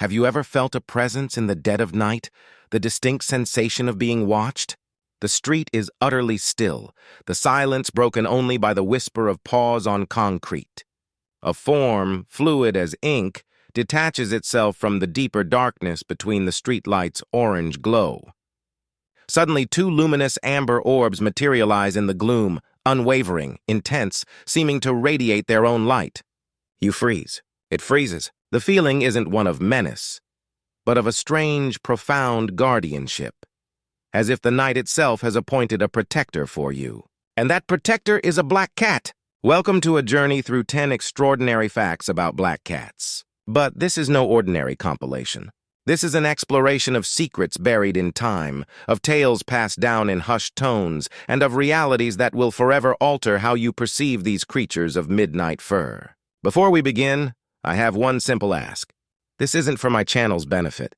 Have you ever felt a presence in the dead of night, the distinct sensation of being watched? The street is utterly still, the silence broken only by the whisper of paws on concrete. A form, fluid as ink, detaches itself from the deeper darkness between the streetlight's orange glow. Suddenly, two luminous amber orbs materialize in the gloom, unwavering, intense, seeming to radiate their own light. You freeze. It freezes. The feeling isn't one of menace, but of a strange, profound guardianship, as if the night itself has appointed a protector for you. And that protector is a black cat. Welcome to a journey through 10 extraordinary facts about black cats. But this is no ordinary compilation. This is an exploration of secrets buried in time, of tales passed down in hushed tones, and of realities that will forever alter how you perceive these creatures of midnight fur. Before we begin, I have one simple ask. This isn't for my channel's benefit.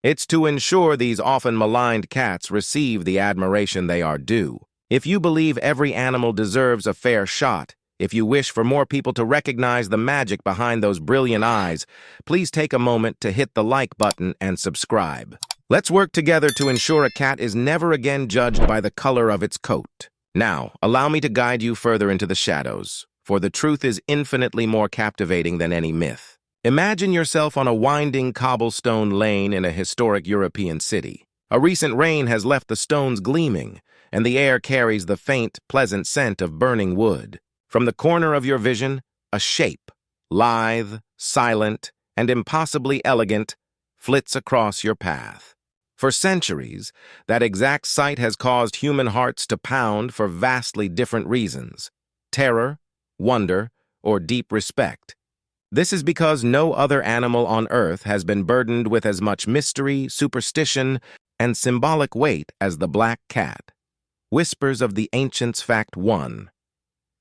It's to ensure these often maligned cats receive the admiration they are due. If you believe every animal deserves a fair shot, if you wish for more people to recognize the magic behind those brilliant eyes, please take a moment to hit the like button and subscribe. Let's work together to ensure a cat is never again judged by the color of its coat. Now, allow me to guide you further into the shadows, for the truth is infinitely more captivating than any myth. Imagine yourself on a winding cobblestone lane in a historic European city. A recent rain has left the stones gleaming, and the air carries the faint, pleasant scent of burning wood. From the corner of your vision, a shape, lithe, silent, and impossibly elegant, flits across your path. For centuries, that exact sight has caused human hearts to pound for vastly different reasons: terror, wonder, or deep respect. This is because no other animal on Earth has been burdened with as much mystery, superstition, and symbolic weight as the black cat. Whispers of the Ancients. Fact 1.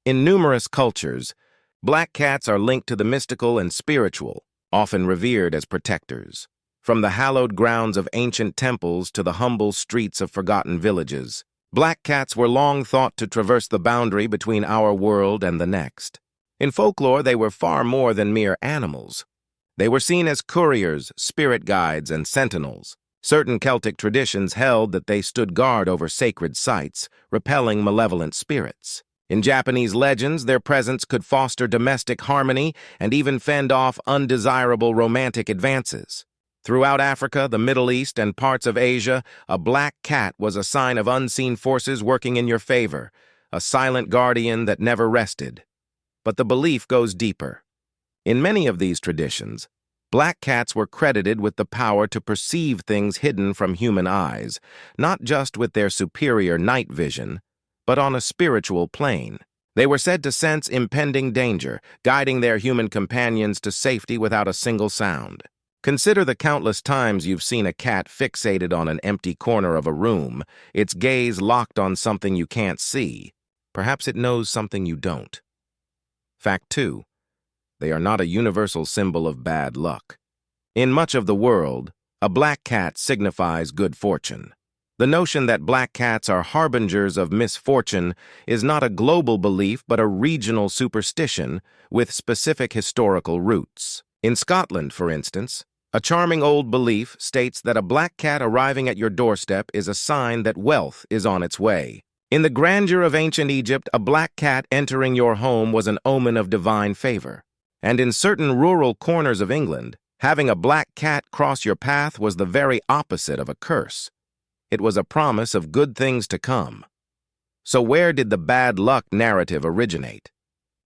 In numerous cultures, black cats are linked to the mystical and spiritual, often revered as protectors. From the hallowed grounds of ancient temples to the humble streets of forgotten villages, black cats were long thought to traverse the boundary between our world and the next. In folklore, they were far more than mere animals. They were seen as couriers, spirit guides, and sentinels. Certain Celtic traditions held that they stood guard over sacred sites, repelling malevolent spirits. In Japanese legends, their presence could foster domestic harmony and even fend off undesirable romantic advances. Throughout Africa, the Middle East, and parts of Asia, a black cat was a sign of unseen forces working in your favor, a silent guardian that never rested. But the belief goes deeper. In many of these traditions, black cats were credited with the power to perceive things hidden from human eyes, not just with their superior night vision, but on a spiritual plane. They were said to sense impending danger, guiding their human companions to safety without a single sound. Consider the countless times you've seen a cat fixated on an empty corner of a room, its gaze locked on something you can't see. Perhaps it knows something you don't. Fact 2. They are not a universal symbol of bad luck. In much of the world, a black cat signifies good fortune. The notion that black cats are harbingers of misfortune is not a global belief but a regional superstition with specific historical roots. In Scotland, for instance, a charming old belief states that a black cat arriving at your doorstep is a sign that wealth is on its way. In the grandeur of ancient Egypt, a black cat entering your home was an omen of divine favor. And in certain rural corners of England, having a black cat cross your path was the very opposite of a curse. It was a promise of good things to come. So where did the bad luck narrative originate?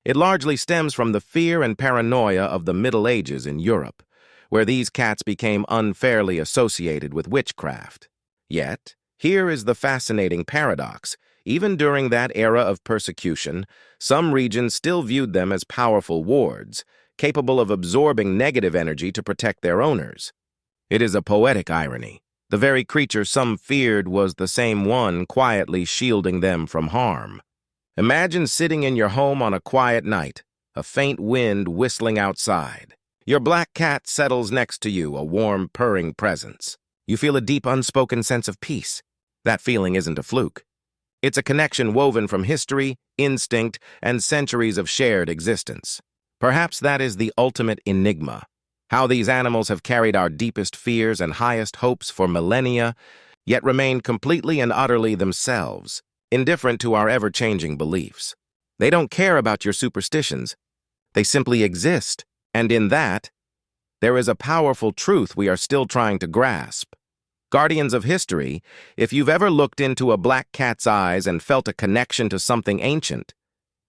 It largely stems from the fear and paranoia of the Middle Ages in Europe, where these cats became unfairly associated with witchcraft. Yet, here is the fascinating paradox. Even during that era of persecution, some regions still viewed them as powerful wards, capable of absorbing negative energy to protect their owners. It is a poetic irony. The very creature some feared was the same one quietly shielding them from harm. Imagine sitting in your home on a quiet night, a faint wind whistling outside. Your black cat settles next to you, a warm, purring presence. You feel a deep, unspoken sense of peace. That feeling isn't a fluke. It's a connection woven from history, instinct, and centuries of shared existence. Perhaps that is the ultimate enigma. How these animals have carried our deepest fears and highest hopes for millennia, yet remained completely and utterly themselves, indifferent to our ever-changing beliefs. They don't care about your superstitions. They simply exist, and in that, there is a powerful truth we are still trying to grasp. Guardians of history, if you've ever looked into a black cat's eyes and felt a connection to something ancient,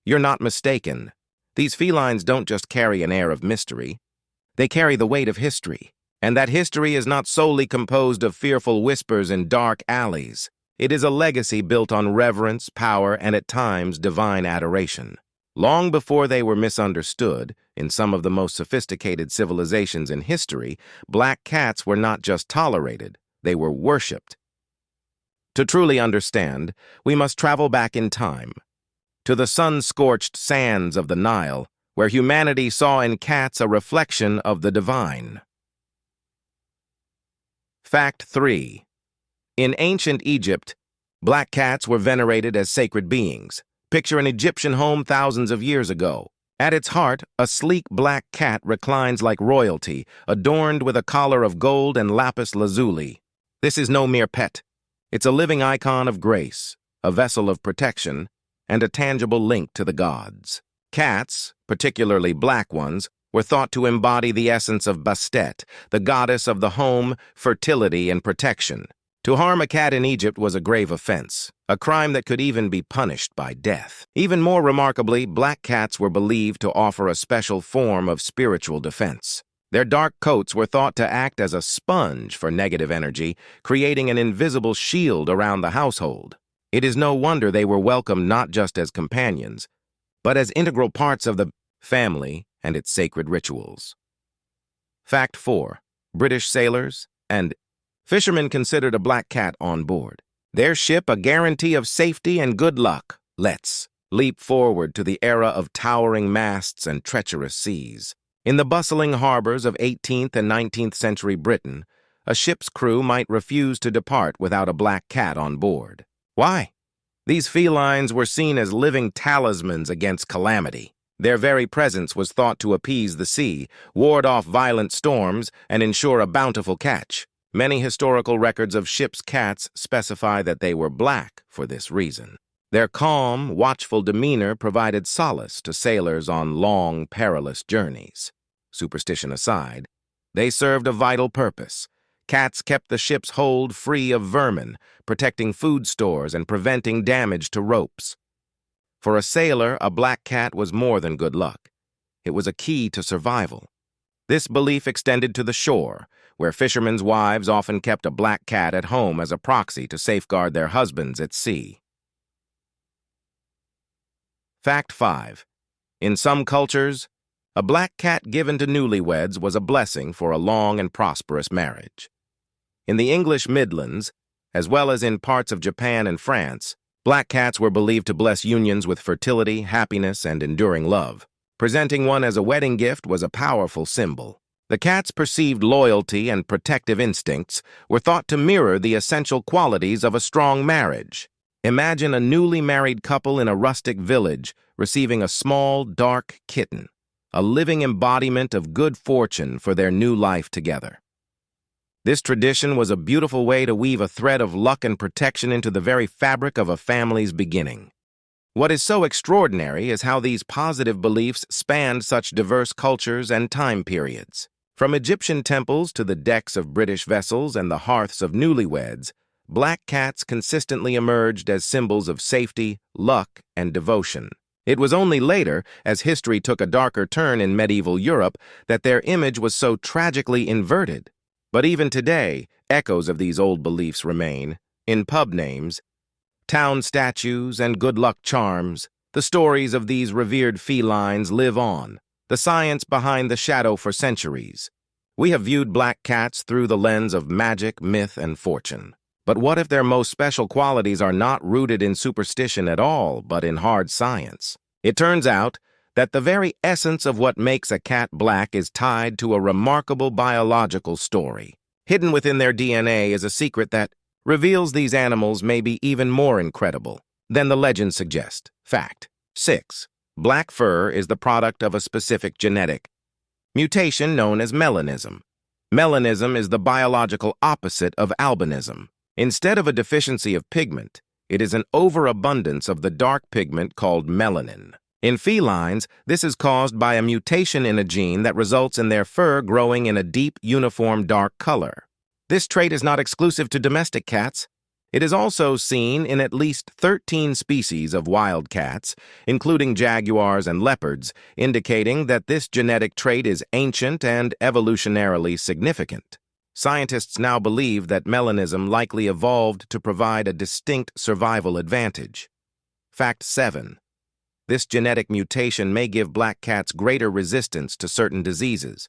you're not mistaken. These felines don't just carry an air of mystery. They carry the weight of history, and that history is not solely composed of fearful whispers in dark alleys. It is a legacy built on reverence, power, and at times divine adoration. Long before they were misunderstood, in some of the most sophisticated civilizations in history, black cats were not just tolerated, they were worshipped. To truly understand, we must travel back in time, to the sun-scorched sands of the Nile, where humanity saw in cats a reflection of the divine. Fact 3. In ancient Egypt, black cats were venerated as sacred beings. Picture an Egyptian home thousands of years ago. At its heart, a sleek black cat reclines like royalty, adorned with a collar of gold and lapis lazuli. This is no mere pet. It's a living icon of grace, a vessel of protection, and a tangible link to the gods. Cats, particularly black ones, were thought to embody the essence of Bastet, the goddess of the home, fertility, and protection. To harm a cat in Egypt was a grave offense, a crime that could even be punished by death. Even more remarkably, black cats were believed to offer a special form of spiritual defense. Their dark coats were thought to act as a sponge for negative energy, creating an invisible shield around the household. It is no wonder they were welcomed not just as companions, but as integral parts of the family and its sacred rituals. Fact 4. British sailors and fishermen considered a black cat on board. Their ship a guarantee of safety and good luck. Let's leap forward to the era of towering masts and treacherous seas. In the bustling harbors of 18th and 19th century Britain, a ship's crew might refuse to depart without a black cat on board. Why? These felines were seen as living talismans against calamity. Their very presence was thought to appease the sea, ward off violent storms, and ensure a bountiful catch. Many historical records of ships' cats specify that they were black for this reason. Their calm, watchful demeanor provided solace to sailors on long, perilous journeys. Superstition aside, they served a vital purpose. Cats kept the ship's hold free of vermin, protecting food stores and preventing damage to ropes. For a sailor, a black cat was more than good luck. It was a key to survival. This belief extended to the shore, where fishermen's wives often kept a black cat at home as a proxy to safeguard their husbands at sea. Fact 5. In some cultures, a black cat given to newlyweds was a blessing for a long and prosperous marriage. In the English Midlands, as well as in parts of Japan and France, black cats were believed to bless unions with fertility, happiness, and enduring love. Presenting one as a wedding gift was a powerful symbol. The cat's perceived loyalty and protective instincts were thought to mirror the essential qualities of a strong marriage. Imagine a newly married couple in a rustic village receiving a small, dark kitten, a living embodiment of good fortune for their new life together. This tradition was a beautiful way to weave a thread of luck and protection into the very fabric of a family's beginning. What is so extraordinary is how these positive beliefs spanned such diverse cultures and time periods. From Egyptian temples to the decks of British vessels and the hearths of newlyweds, black cats consistently emerged as symbols of safety, luck, and devotion. It was only later, as history took a darker turn in medieval Europe, that their image was so tragically inverted. But even today, echoes of these old beliefs remain. In pub names, town statues, and good luck charms, the stories of these revered felines live on, the science behind the shadow for centuries. We have viewed black cats through the lens of magic, myth, and fortune. But what if their most special qualities are not rooted in superstition at all, but in hard science? It turns out that the very essence of what makes a cat black is tied to a remarkable biological story. Hidden within their DNA is a secret that reveals these animals may be even more incredible than the legends suggest. Fact 6. Black fur is the product of a specific genetic mutation known as melanism. Melanism is the biological opposite of albinism. Instead of a deficiency of pigment, it is an overabundance of the dark pigment called melanin. In felines, this is caused by a mutation in a gene that results in their fur growing in a deep, uniform dark color. This trait is not exclusive to domestic cats. It is also seen in at least 13 species of wild cats, including jaguars and leopards, indicating that this genetic trait is ancient and evolutionarily significant. Scientists now believe that melanism likely evolved to provide a distinct survival advantage. Fact 7. This genetic mutation may give black cats greater resistance to certain diseases.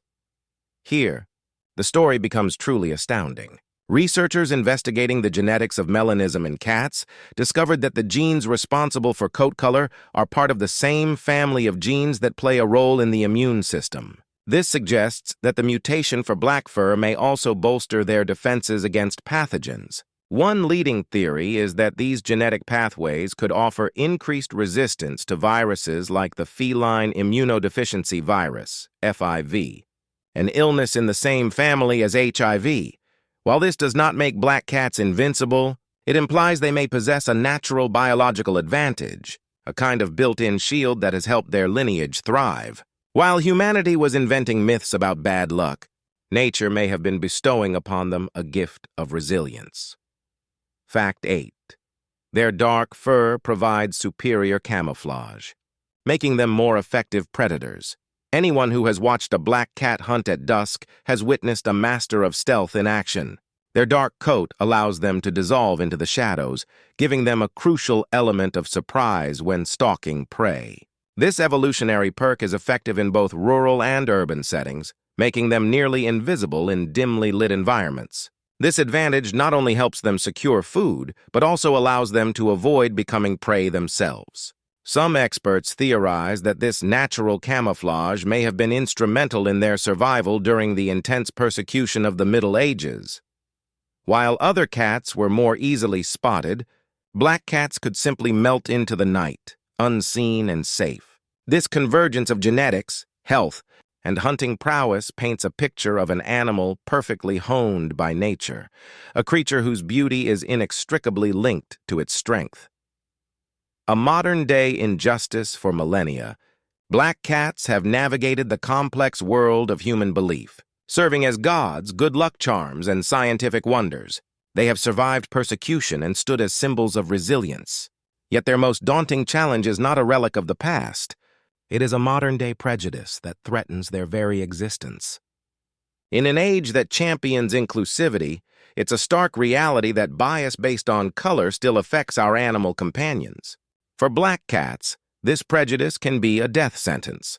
Here, the story becomes truly astounding. Researchers investigating the genetics of melanism in cats discovered that the genes responsible for coat color are part of the same family of genes that play a role in the immune system. This suggests that the mutation for black fur may also bolster their defenses against pathogens. One leading theory is that these genetic pathways could offer increased resistance to viruses like the feline immunodeficiency virus, FIV, an illness in the same family as HIV. While this does not make black cats invincible, it implies they may possess a natural biological advantage, a kind of built-in shield that has helped their lineage thrive. While humanity was inventing myths about bad luck, nature may have been bestowing upon them a gift of resilience. Fact 8. Their dark fur provides superior camouflage, making them more effective predators. Anyone who has watched a black cat hunt at dusk has witnessed a master of stealth in action. Their dark coat allows them to dissolve into the shadows, giving them a crucial element of surprise when stalking prey. This evolutionary perk is effective in both rural and urban settings, making them nearly invisible in dimly lit environments. This advantage not only helps them secure food, but also allows them to avoid becoming prey themselves. Some experts theorize that this natural camouflage may have been instrumental in their survival during the intense persecution of the Middle Ages. While other cats were more easily spotted, black cats could simply melt into the night, unseen and safe. This convergence of genetics, health, and hunting prowess paints a picture of an animal perfectly honed by nature, a creature whose beauty is inextricably linked to its strength. A modern-day injustice for millennia, black cats have navigated the complex world of human belief. Serving as gods, good luck charms, and scientific wonders, they have survived persecution and stood as symbols of resilience. Yet their most daunting challenge is not a relic of the past. It is a modern-day prejudice that threatens their very existence. In an age that champions inclusivity, it's a stark reality that bias based on color still affects our animal companions. For black cats, this prejudice can be a death sentence.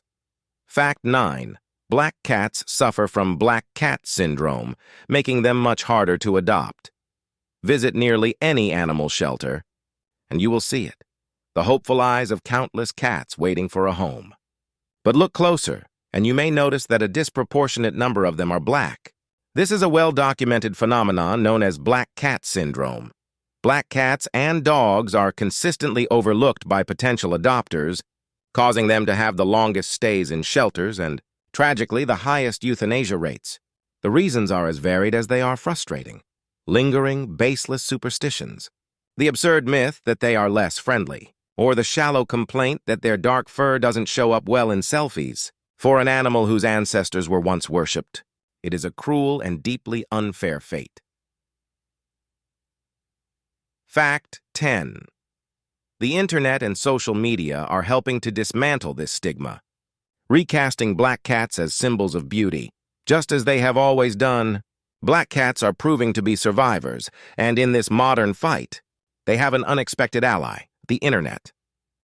Fact 9. Black cats suffer from black cat syndrome, making them much harder to adopt. Visit nearly any animal shelter, and you will see it. The hopeful eyes of countless cats waiting for a home. But look closer, and you may notice that a disproportionate number of them are black. This is a well-documented phenomenon known as black cat syndrome. Black cats and dogs are consistently overlooked by potential adopters, causing them to have the longest stays in shelters and, tragically, the highest euthanasia rates. The reasons are as varied as they are frustrating. Lingering, baseless superstitions. The absurd myth that they are less friendly, or the shallow complaint that their dark fur doesn't show up well in selfies. For an animal whose ancestors were once worshipped, it is a cruel and deeply unfair fate. Fact 10. The internet and social media are helping to dismantle this stigma, recasting black cats as symbols of beauty. Just as they have always done, black cats are proving to be survivors, and in this modern fight, they have an unexpected ally, the internet.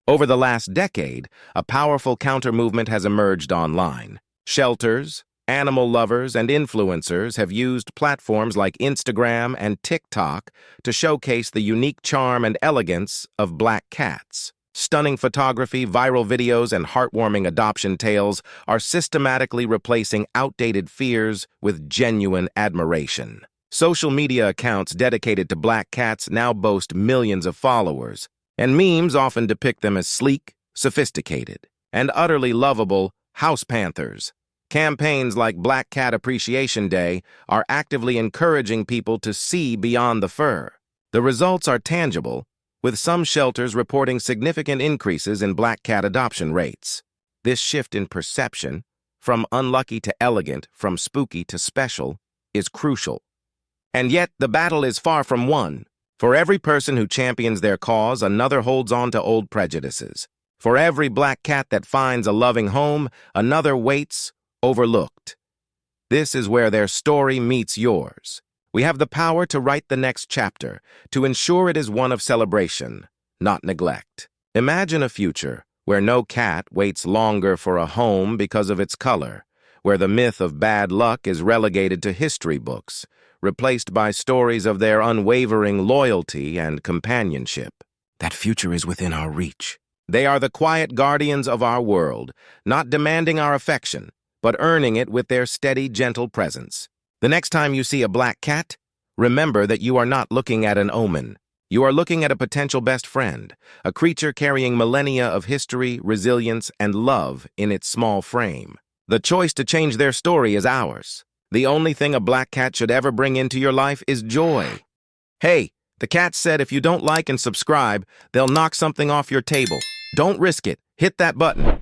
Over the last decade, a powerful counter-movement has emerged online. Shelters, animal lovers, and influencers have used platforms like Instagram and TikTok to showcase the unique charm and elegance of black cats. Stunning photography, viral videos, and heartwarming adoption tales are systematically replacing outdated fears with genuine admiration. Social media accounts dedicated to black cats now boast millions of followers, and memes often depict them as sleek, sophisticated, and utterly lovable house panthers. Campaigns like Black Cat Appreciation Day are actively encouraging people to see beyond the fur. The results are tangible, with some shelters reporting significant increases in black cat adoption rates. This shift in perception, from unlucky to elegant, from spooky to special, is crucial. And yet, the battle is far from won. For every person who champions their cause, another holds on to old prejudices. For every black cat that finds a loving home, another waits, overlooked. This is where their story meets yours. We have the power to write the next chapter, to ensure it is one of celebration, not neglect. Imagine a future where no cat waits longer for a home because of its color, where the myth of bad luck is relegated to history books, replaced by stories of their unwavering loyalty and companionship. That future is within our reach. They are the quiet guardians of our world, not demanding our affection, but earning it with their steady, gentle presence. The next time you see a black cat, remember that you are not looking at an omen. You are looking at a potential best friend, a creature carrying millennia of history, resilience, and love in its small frame. The choice to change their story is ours. The only thing a black cat should ever bring into your life is joy. Hey, the cat said if you don't like and subscribe, they'll knock something off your table. Don't risk it. Hit that button.